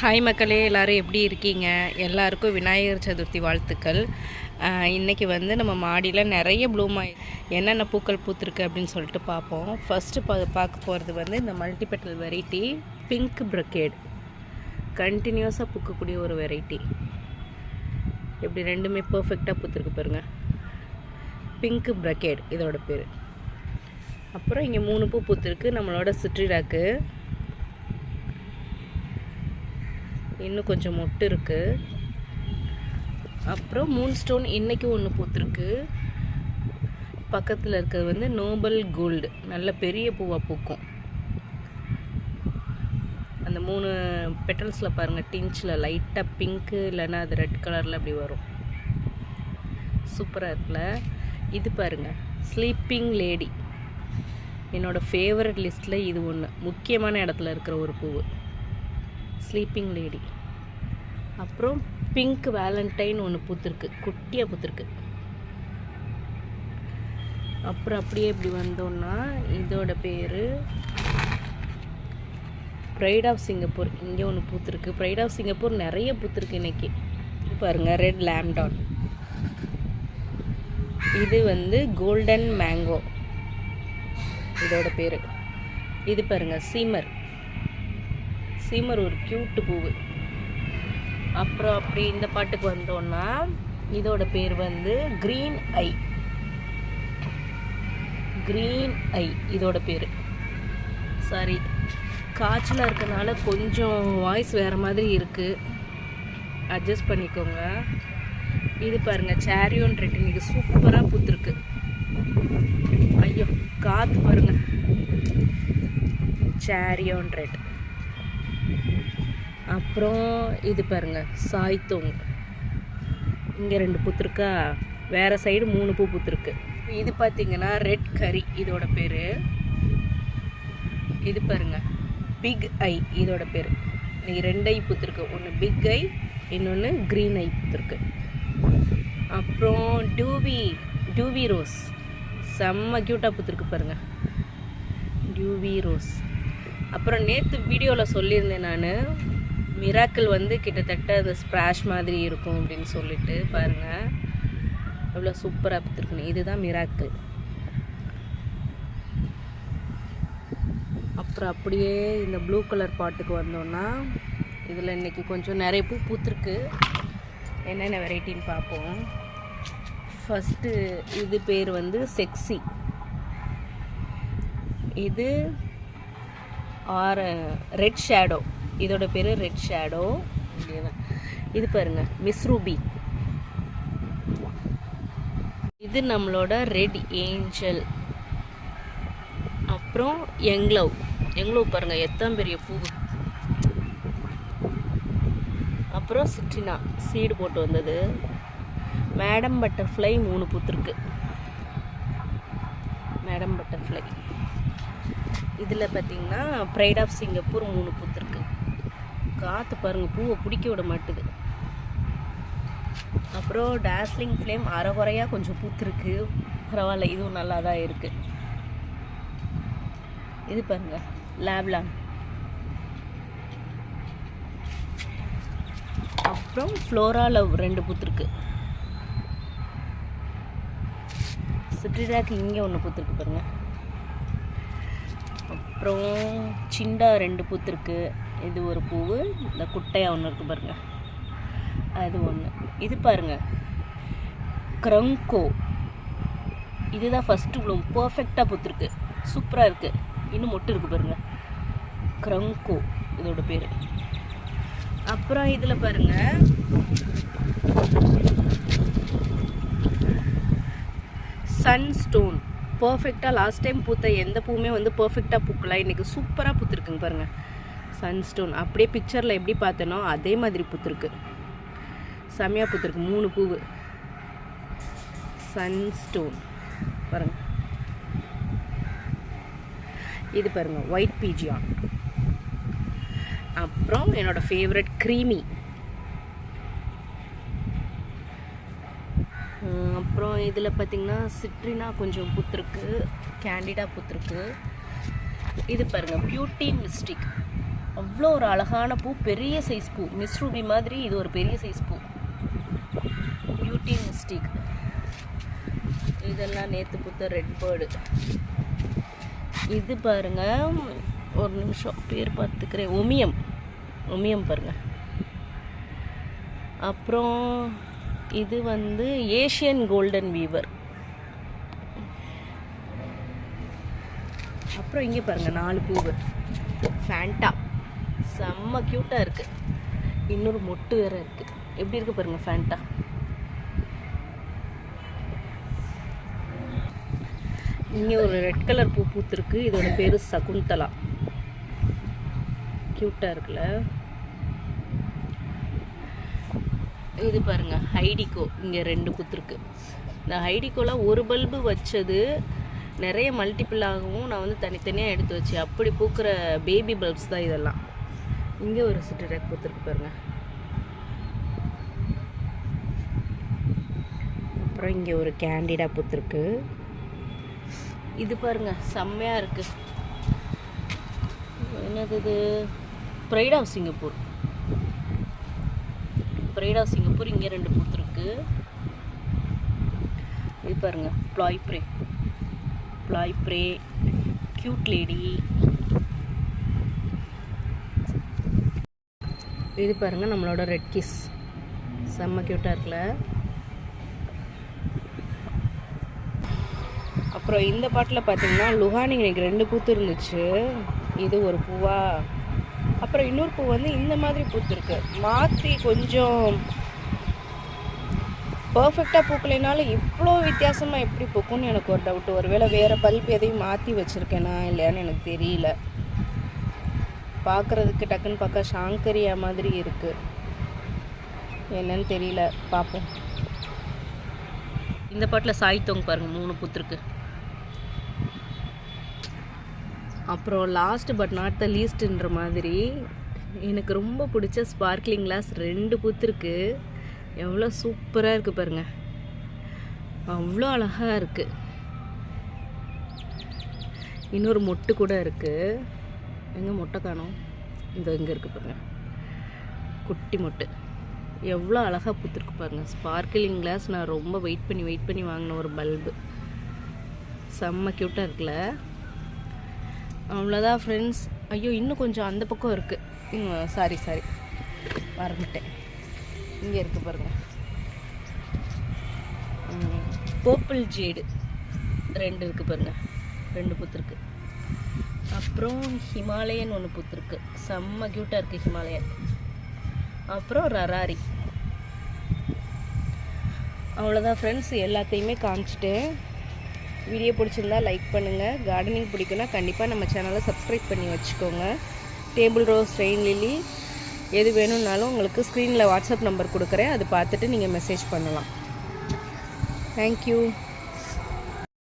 Hi மக்களே, எல்லோரும் எப்படி இருக்கீங்க? எல்லாருக்கும் விநாயகர் சதுர்த்தி வாழ்த்துக்கள். இன்றைக்கி வந்து நம்ம மாடியில் நிறைய ப்ளூமாய் என்னென்ன பூக்கள் பூத்துருக்கு அப்படின்னு சொல்லிட்டு பார்ப்போம். ஃபஸ்ட்டு பார்க்க போகிறது வந்து இந்த மல்டிபெட்டல் வெரைட்டி பிங்க் ப்ரொக்கேட். கண்டினியூஸாக பூக்கக்கூடிய ஒரு வெரைட்டி. இப்படி ரெண்டுமே பர்ஃபெக்டாக பூத்துருக்கு பாருங்கள். பிங்க் ப்ரொக்கேட் இதோட பேர். அப்புறம் இங்கே 3 பூ பூத்துருக்கு. நம்மளோட சிட்ரிடாக்கு இன்னும் கொஞ்சம் மொட்டு இருக்குது. அப்புறம் மூன் ஸ்டோன் இன்றைக்கி ஒன்று பூத்துருக்கு. பக்கத்தில் இருக்கிறது வந்து நோபல் கோல்டு, நல்ல பெரிய பூவாக பூக்கும். அந்த 3 பெட்டல்ஸில் பாருங்கள், டிஞ்சில் லைட்டாக பிங்க்கு இல்லைன்னா அது ரெட் கலரில் அப்படி வரும். சூப்பராக இருக்குல்ல? இது பாருங்கள், ஸ்லீப்பிங் லேடி. என்னோடய ஃபேவரட் லிஸ்ட்டில் இது ஒன்று முக்கியமான இடத்துல இருக்கிற ஒரு பூவு, ஸ்லீப்பிங் லேடி. அப்புறம் பிங்க் வேலண்டைன் ஒன்று பூத்துருக்கு, குட்டியாக பூத்துருக்கு. அப்புறம் அப்படியே இப்படி வந்தோன்னா இதோட பேர் ப்ரைட் ஆஃப் சிங்கப்பூர். இங்கே ஒன்று பூத்துருக்கு. ப்ரைட் ஆஃப் சிங்கப்பூர் நிறைய பூத்துருக்கு இன்றைக்கி. பாருங்கள், ரெட் லேம்டான். இது வந்து கோல்டன் மேங்கோ இதோட பேர். இது பாருங்கள், சீமர். சீமர் ஒரு க்யூட்டு பூவு. அப்புறம் அப்படி இந்த பாட்டுக்கு வந்தோன்னா இதோட பேர் வந்து க்ரீன் ஐ. க்ரீன் ஐ இதோட பேர். சாரி, காய்ச்சலாக இருக்கனால கொஞ்சம் வாய்ஸ் வேறு மாதிரி இருக்குது, அட்ஜஸ்ட் பண்ணிக்கோங்க. இது பாருங்கள், சேரியோன் ரெட். இன்றைக்கி சூப்பராக பூத்துருக்கு. ஐயோ, காற்று பாருங்கள். சேரியோன் ரெட். அப்புறம் இது பாருங்கள், சாய்த்தோங். இங்கே 2 பூத்துருக்கா, வேறு சைடு 3 பூ பூத்துருக்கு. இது பார்த்திங்கன்னா ரெட் கரி இதோட பேர். இது பாருங்கள், பிக் ஐ இதோட பேர். இன்றைக்கி 2 ஐ பூத்துருக்கு. ஒன்று பிக் ஐ, இன்னொன்று க்ரீன் ஐ பூத்துருக்கு. அப்புறம் டியூவி ரோஸ் செம்ம க்யூட்டாக பூத்துருக்கு பாருங்கள், டியூவி ரோஸ். அப்புறம் நேற்று வீடியோவில் சொல்லியிருந்தேன் நான், மிராக்கிள் வந்து கிட்டத்தட்ட அந்த ஸ்ப்ராஷ் மாதிரி இருக்கும் அப்படின்னு சொல்லிட்டு பாருங்கள், எவ்வளோ சூப்பராக பூத்துருக்குன்னு. இதுதான் மிராக்கிள். அப்புறம் அப்படியே இந்த ப்ளூ கலர் பாட்டுக்கு வந்தோன்னா இதில் இன்றைக்கி கொஞ்சம் நிறைய பூ பூத்துருக்கு. என்னென்ன வெரைட்டின்னு பார்ப்போம். ஃபஸ்ட்டு இது பேர் வந்து செக்ஸி. இது ரெட் ஷேடோ. இதோட பேர் ரெட் ஷேடோ. இது பாருங்கள், மிஸ் ரூபி. இது நம்மளோட ரெட் ஏஞ்சல். அப்புறம் யங்லவ் பாருங்கள், எத்தனை பெரிய பூ. அப்புறம் சிட்ரினா சீடு போட்டு வந்தது. மேடம் பட்டர்ஃப்ளை 3 பூத்துருக்கு. Madam butterfly. இதில் பார்த்திங்கன்னா ப்ரைட் ஆஃப் சிங்கப்பூர் 3 பூத்துருக்கு. காற்று பாருங்கள், பூவை பிடிக்க விட மாட்டுது. அப்புறம் டாஸ்லிங் ஃப்ளேம் அரைகுறையாக கொஞ்சம் பூத்துருக்கு. பரவாயில்ல, இதுவும் நல்லா தான் இருக்குது. இது பாருங்கள், லேப்லான். அப்புறம் ஃப்ளோரா லவ் 2 பூத்துருக்கு. சிட்ரிடாக்கு இங்கே ஒன்று பூத்துருக்கு பாருங்கள். அப்புறம் சிண்டா 2 பூத்துருக்கு. இது ஒரு பூவு. இந்த குட்டையாக ஒன்று இருக்குது பாருங்கள், அது ஒன்று. இது பாருங்கள், க்ரங்கோ. இதுதான் ஃபஸ்ட்டு ப்ளூம், பர்ஃபெக்டாக பூத்துருக்கு. சூப்பராக இருக்குது. இன்னும் மொட்டு இருக்குது பாருங்கள், க்ரங்கோ இதோட பேர். அப்புறம் இதில் பாருங்கள், சன்ஸ்டோன். பர்ஃபெக்டாக லாஸ்ட் டைம் பூத்த எந்த பூவுமே வந்து பர்ஃபெக்டாக பூக்கலாம். இன்றைக்கி சூப்பராக பூத்துருக்குங்க பாருங்கள். சன்ஸ்டோன் அப்படியே பிக்சரில் எப்படி பார்த்தனோ அதே மாதிரி பூத்துருக்கு. செம்மையாக பூத்துருக்கு. 3 பூவு சன்ஸ்டோன் பாருங்கள். இது பாருங்கள், ஒயிட் பீஜியான். அப்புறம் என்னோடய ஃபேவரட் க்ரீமி. அப்புறம் இதில் பார்த்திங்கன்னா சிட்ரினா கொஞ்சம் பூத்துருக்கு, கேண்டிடா பூத்துருக்கு. இது பாருங்கள், பியூட்டி மிஸ்டிக் அவ்வளோ ஒரு அழகான பூ, பெரிய சைஸ் பூ. மிஸ் ரூபி மாதிரி இது ஒரு பெரிய சைஸ் பூ. Beauty mistake. இதெல்லாம் நேற்று பூத்த ரெட் பேர்டு. இது பாருங்க, ஒரு நிமிஷம் பேர் பார்த்துக்கிறேன். ஒமியம் பாருங்க. அப்புறம் இது வந்து ஏஷியன் கோல்டன் வீவர். அப்புறம் இங்கே பாருங்கள் 4 பூவு. ஃபேண்டா செம்ம க்யூட்டாக இருக்குது. இன்னொரு மொட்டு வேறு இருக்குது. எப்படி இருக்குது பாருங்கள் ஃபேண்டா. இங்கே ஒரு ரெட் கலர் பூ பூத்துருக்கு. இதோட பேர் சகுந்தலா. க்யூட்டாக இருக்குல்ல. இது பாருங்கள் ஹைடிகோ. இங்கே 2 பூத்துருக்கு. இந்த ஹைடிகோலாம் ஒரு பல்பு வச்சது நிறைய மல்டிபிள் ஆகவும் நான் வந்து தனித்தனியாக எடுத்து வச்சு அப்படி பூக்கிற பேபி பல்ப்ஸ் தான் இதெல்லாம். இங்கே ஒரு சிட்ரேக் பூத்துருக்கு பாருங்கள். அப்புறம் இங்கே ஒரு கேண்டிடா பூத்துருக்கு. இது பாருங்கள் செம்மையாக இருக்குது. என்னது இது? Pride of Singapore. இங்கே 2 பூத்துருக்கு. இது பாருங்கள் ப்ளாய்ப்ரே க்யூட் லேடி. இது பாருங்கள் நம்மளோட ரெட் கிஸ். செம்ம க்யூட்டாக இருக்குல்ல. அப்புறம் இந்த பாட்டில் பார்த்தீங்கன்னா லுஹானி எனக்கு 2 பூத்து இருந்துச்சு. இது ஒரு பூவா. அப்புறம் இன்னொரு பூ வந்து இந்த மாதிரி பூத்துருக்கு. மாற்றி கொஞ்சம் பர்ஃபெக்டாக பூக்கலைனாலும் இவ்வளோ வித்தியாசமாக எப்படி பூக்கும்னு எனக்கு ஒரு டவுட்டு. ஒருவேளை வேறு பல்ப் எதையும் மாற்றி வச்சுருக்கேனா இல்லையான்னு எனக்கு தெரியல. பார்க்குறதுக்கு டக்குன்னு பார்க்க ஷாங்கரியா மாதிரி இருக்குது. என்னன்னு தெரியல, பார்ப்போம். இந்த பாட்டில் சாய்த்தோங்க பாருங்கள் 3 பூத்துருக்கு. அப்புறம் லாஸ்ட் பட் நாட் த லீஸ்ட்ன்ற மாதிரி எனக்கு ரொம்ப பிடிச்ச ஸ்பார்க்லிங் கிளாஸ் 2 பூத்துருக்கு. எவ்வளோ சூப்பராக இருக்குது பாருங்கள். அவ்வளோ அழகாக இருக்குது. இன்னொரு மொட்டு கூட இருக்குது. எங்கே மொட்டை காணோம்? இந்த இங்கே இருக்குது பாருங்கள், குட்டி மொட்டு. எவ்வளோ அழகாக பூத்துருக்கு பாருங்கள். ஸ்பார்க்கிளிங் கிளாஸ் நான் ரொம்ப வெயிட் பண்ணி வாங்கின ஒரு பல்பு. செம்ம க்யூட்டாக இருக்குல்ல. அவ்வளோதான் ஃப்ரெண்ட்ஸ். ஐயோ இன்னும் கொஞ்சம் அந்த பக்கம் இருக்குது. சாரி மறந்துட்டேன். இங்கே இருக்குது பாருங்கள். பர்பிள் ஜேடு 2 இருக்குது பாருங்கள். 2 பூத்துருக்கு. அப்புறம் ஹிமாலயன் 1 பூத்துருக்கு. செம்ம க்யூட்டாக இருக்குது ஹிமாலயன். அப்புறம் ரராரி. அவ்வளோதான் ஃப்ரெண்ட்ஸ், எல்லாத்தையுமே காமிச்சிட்டேன். வீடியோ பிடிச்சிருந்தா லைக் பண்ணுங்கள். கார்டனிங் பிடிக்குன்னா கண்டிப்பாக நம்ம சேனலை சப்ஸ்கிரைப் பண்ணி வச்சுக்கோங்க. டேபிள் ரோஸ், ரெயின் லில்லி எது வேணும்னாலும் உங்களுக்கு ஸ்க்ரீனில் வாட்ஸ்அப் நம்பர் கொடுக்குறேன். அது பார்த்துட்டு நீங்கள் மெசேஜ் பண்ணலாம். தேங்க்யூ.